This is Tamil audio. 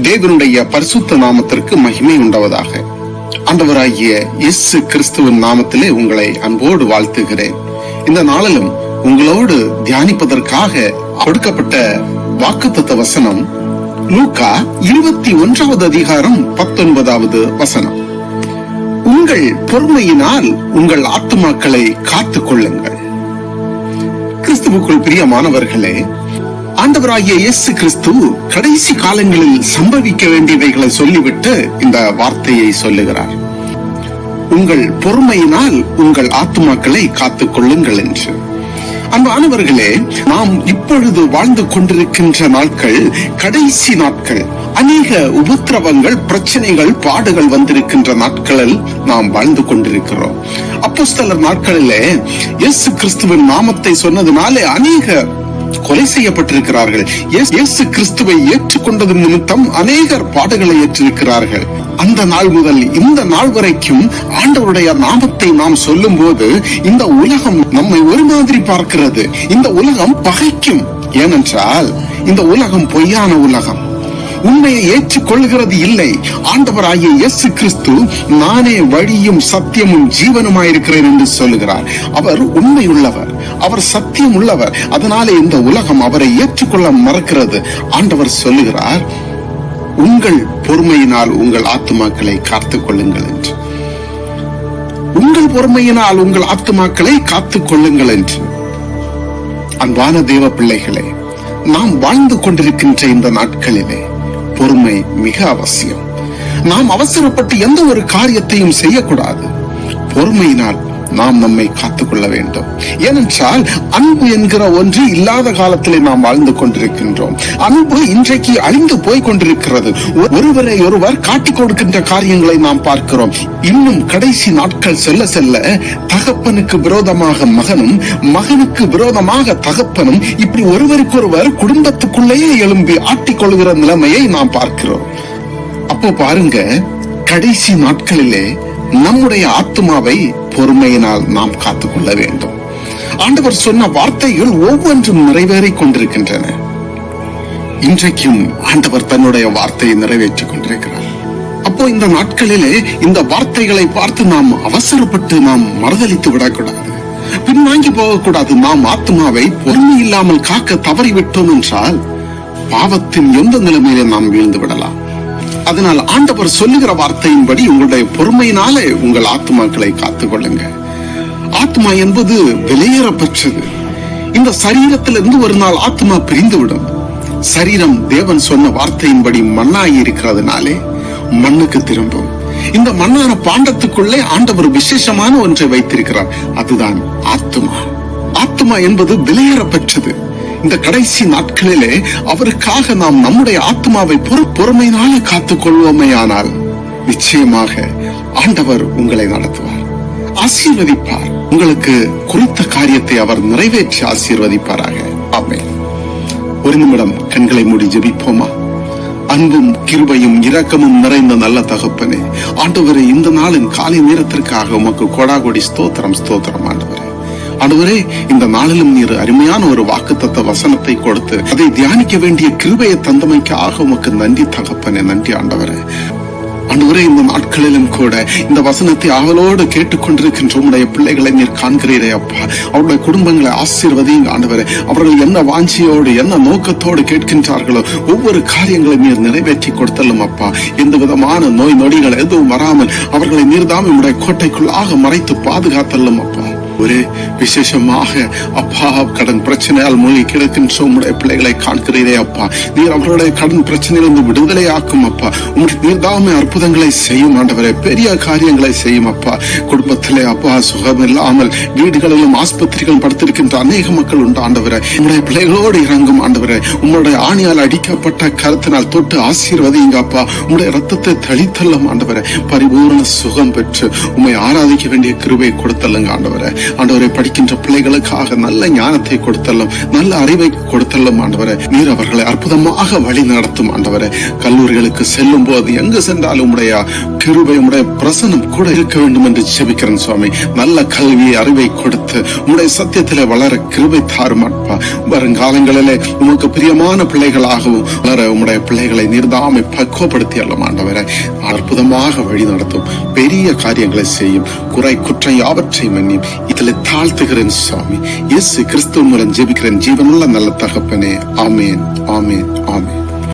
தேவனுடைய பரிசுத்த நாமத்திற்கு மகிமை உண்டாவதாக. ஆண்டவராகிய இயேசு கிறிஸ்துவின் நாமத்திலே உங்களை அன்போடு வாழ்த்துகிறேன். இந்த நாளிலும் உங்களோடு தியானிப்பதற்காக கொடுக்கப்பட்ட வாக்குத்தத்த வசனம் லூக்கா 21வது அதிகாரம் 19வது வசனம். உங்கள் பொறுமையினால் உங்கள் ஆத்துமாக்களை காத்துக் கொள்ளுங்கள். கிறிஸ்துவுக்குள் பிரியமானவர்களே, ஆண்டவராகிய இயேசு கிறிஸ்து கடைசி காலங்களில் சம்பவிக்க வேண்டியவைகளை சொல்லிவிட்டு இந்த வார்த்தையை சொல்லுகிறார். உங்கள் பொறுமையினால் உங்கள் ஆத்துமாக்களை காத்துக் கொள்ளுங்கள் என்று. அன்பானவர்களே, நாம் இப்பொழுது வாழ்ந்து கொண்டிருக்கின்ற நாட்கள் கடைசி நாட்கள். அநேக உபத்திரவங்கள், பிரச்சனைகள், பாடுகள் வந்திருக்கின்ற நாட்களில் நாம் வாழ்ந்து கொண்டிருக்கிறோம். அப்போஸ்தலர் நாட்களிலே இயேசு கிறிஸ்துவின் நாமத்தை சொன்னதினாலே அநேக கொலை செய்யப்பட்டிருக்கிறார்கள். இயேசு கிறிஸ்துவை ஏற்றுக்கொண்டது நிமித்தம் அநேகர் பாடுகளை ஏற்றிருக்கிறார்கள். அந்த நாள் முதல் இந்த நாள் வரைக்கும் ஆண்டவருடைய நாமத்தை நாம் சொல்லும் போது இந்த உலகம் நம்மை ஒரு மாதிரி பார்க்கிறது. இந்த உலகம் பகைக்கும். ஏனென்றால் இந்த உலகம் பொய்யான உலகம், உண்மையை ஏற்றுக்கொள்கிறது இல்லை. ஆண்டவராகிய இயேசு கிறிஸ்து நானே வழியும் சத்தியமும் ஜீவனுமாயிருக்கிறேன் என்று சொல்லுகிறார். அவர் உண்மை உள்ளவர், அவர் சத்தியம் உள்ளவர். அதனாலே இந்த உலகம் அவரை ஏற்றுக்கொள்ள மறக்கிறது. ஆண்டவர் சொல்லுகிறார், உங்கள் பொறுமையினால் உங்கள் ஆத்துமாக்களை காத்துக் கொள்ளுங்கள் என்று. உங்கள் பொறுமையினால் உங்கள் ஆத்துமாக்களை காத்துக் கொள்ளுங்கள் என்று. அன்பான தேவ பிள்ளைகளே, நாம் வாழ்ந்து கொண்டிருக்கின்ற இந்த நாட்களிலே பொறுமை மிக அவசியம். நாம் அவசரப்பட்டு எந்த ஒரு காரியத்தையும் செய்யக்கூடாது. பொறுமையினால் நாம் நம்மை காத்துக்கொள்ள வேண்டும். ஏனென்றால் அன்பு என்கிற ஒன்று இல்லாத காலத்திலே நாம் வாழ்ந்து கொண்டிருக்கின்றோம். அன்பு இன்றைக்கு அழிந்து போய் கொண்டிருக்கிறது. ஒருவரை ஒருவர் காட்டிக் கொடுக்கின்ற காரியங்களை நாம் பார்க்கிறோம். இன்னும் கடைசி நாட்கள் செல்ல செல்ல தகப்பனுக்கு விரோதமாக மகனும், மகனுக்கு விரோதமாக தகப்பனும், இப்படி ஒருவருக்கொருவர் குடும்பத்துக்குள்ளேயே எழும்பி ஆட்டிக்கொள்கிற நிலைமையை நாம் பார்க்கிறோம். அப்போ பாருங்க, கடைசி நாட்களிலே நம்முடைய ஆத்துமாவை பொறுமையினால் நாம் காத்துக்கொள்ள வேண்டும். ஆண்டவர் சொன்ன வார்த்தைகள் ஒவ்வொன்றும் நிறைவேறிக் கொண்டிருக்கின்றன. இன்றைக்கும் ஆண்டவர் தன்னுடைய வார்த்தையை நிறைவேற்றிக் கொண்டிருக்கிறார். அப்போ இந்த நாட்களிலே இந்த வார்த்தைகளை பார்த்து நாம் அவசரப்பட்டு நாம் மறுதலித்து விடக்கூடாது, பின்வாங்கி போகக்கூடாது. நாம் ஆத்மாவை பொறுமை இல்லாமல் காக்க தவறிவிட்டோம் என்றால் பாவத்தின் எந்த நிலைமையிலே நாம் வீழ்ந்து விடலாம். அதனால் ஆண்டவர் சொல்லுகிற வார்த்தையின்படி உங்களுடைய பொறுமையினாலே உங்கள் ஆத்மாக்களை காத்துக் கொள்ளுங்க. ஆத்மா என்பது விலையேறப்பெற்றது. இந்த சரீரத்திலிருந்து ஒரு நாள் ஆத்மா பிரிந்துவிடும். சரீரம் தேவன் சொன்ன வார்த்தையின்படி மண்ணாகி இருக்கிறதுனாலே மண்ணுக்கு திரும்பும். இந்த மண்ணான பாண்டத்துக்குள்ளே ஆண்டவர் விசேஷமான ஒன்றை வைத்திருக்கிறார். அதுதான் ஆத்மா. ஆத்மா என்பது விலையேறப்பெற்றது. இந்த கடைசி நாட்களிலே அவருக்காக நாம் நம்முடைய ஆத்மாவை பொறுமையினால காத்துக் கொள்வோமேயானால் நிச்சயமாக ஆண்டவர் உங்களை நடத்துவார், ஆசீர்வதிப்பார். உங்களுக்கு குறித்த காரியத்தை அவர் நிறைவேற்றி ஆசீர்வதிப்பாராக. ஆமென். ஒரு நிமிடம் கண்களை மூடி ஜெபிப்போமா? அன்பும் கிருபையும் இரக்கமும் நிறைந்த நல்ல தகப்பனே, ஆண்டவரே, இந்த நாளின் காலை நேரத்திற்காக உமக்கு கோடாகோடி ஸ்தோத்திரம். ஸ்தோத்திரம் ஆண்டவரே. ஆண்டவரே, இந்த நாளிலும் நீர் அருமையான ஒரு வாக்குத்தத்த வசனத்தை கொடுத்து அதை தியானிக்க வேண்டிய கிருபையை தந்தமைக்காக உமக்கு நன்றி தகப்பனே. நன்றி ஆண்டவரே. ஆண்டவரே, இந்த நாட்களிலும் கூட இந்த வசனத்தை ஆவலோடு கேட்டுக்கொண்டிருக்கின்ற உம்முடைய பிள்ளைகளை நீர் காண்கிறீரே அப்பா. அவருடைய குடும்பங்களை ஆசீர்வதிங்க ஆண்டவரே. அவர்கள் என்ன வாஞ்சியோடு என்ன நோக்கத்தோடு கேட்கின்றார்களோ ஒவ்வொரு காரியங்களை நீர் நிறைவேற்றி கொடுத்தலும் அப்பா. எந்த விதமான நோய் நொடிகள் எதுவும் வராமல் அவர்களை நீர்தாம் உம்முடைய கோட்டைக்குள்ளாக மறைத்து பாதுகாத்தலும் அப்பா. ஒரு விசேஷமாக அப்பா, கடன் பிரச்சனையால் மூழ்கி கிடக்கின்ற உம்முடைய பிள்ளைகளை காண்கிறீரே அப்பா. நீர் அவர்களுடைய கடன் பிரச்சனையிலிருந்து விடுதலை ஆக்கும் அப்பா. நீர்தாமே அற்புதங்களை செய்யும் ஆண்டவரே. பெரிய காரியங்களை செய்யும் அப்பா. குடும்பத்திலே அப்பா சுகம் இல்லாமல் வீடுகளிலும் ஆஸ்பத்திரிகள் படுத்திருக்கின்ற அநேக மக்கள் உண்டு ஆண்டவரே. உம்முடைய பிள்ளைகளோடு இறங்கும் ஆண்டவரே. உம்முடைய ஆணியால் அடிக்கப்பட்ட கருத்தினால் தொட்டு ஆசீர்வதிங்க அப்பா. உம்முடைய ரத்தத்தை தளித்தள்ளும் ஆண்டவரே. பரிபூர்ண சுகம் பெற்று உம்மை ஆராதிக்க வேண்டிய கிருபை கொடுத்தல்லுங்க ஆண்டவரே. ஆண்டவரை படிக்கின்ற பிள்ளைகளுக்காக நல்ல ஞானத்தை கொடுத்தல்லும், நல்ல அறிவை கொடுத்தல்லும் ஆண்டவரே. நீர் அவர்களை அற்புதமாக வழி நடத்தும் ஆண்டவரே. கல்லூரிகளுக்கு செல்லும் போது எங்கு சென்றாலும் உடைய கிருபை, உடைய பிரசனம் கூட இருக்க வேண்டும் என்று ஜெபிக்கிறேன் சுவாமி. நல்ல கல்வியை, அறிவை கொடுத்து உடைய சத்தியத்திலே வளர கிருபை தாருமாட்பா. வருங்காலங்களிலே உமக்கு பிரியமான பிள்ளைகளாகவும் வளர உம்முடைய பிள்ளைகளை நீர்தாமை பக்குவப்படுத்தி அல்ல ஆண்டவரே. அற்புதமாக வழி நடத்தும், பெரிய காரியங்களை செய்யும், குறை குற்றம் யாவற்றை மன்னியும். இதில் தாழ்த்துகிறேன் சுவாமி. இயேசு கிறிஸ்துவின் மூலம் ஜெபிக்கிறேன் ஜீவனுள்ள நல்ல தகப்பனே. ஆமேன், ஆமேன், ஆமேன்.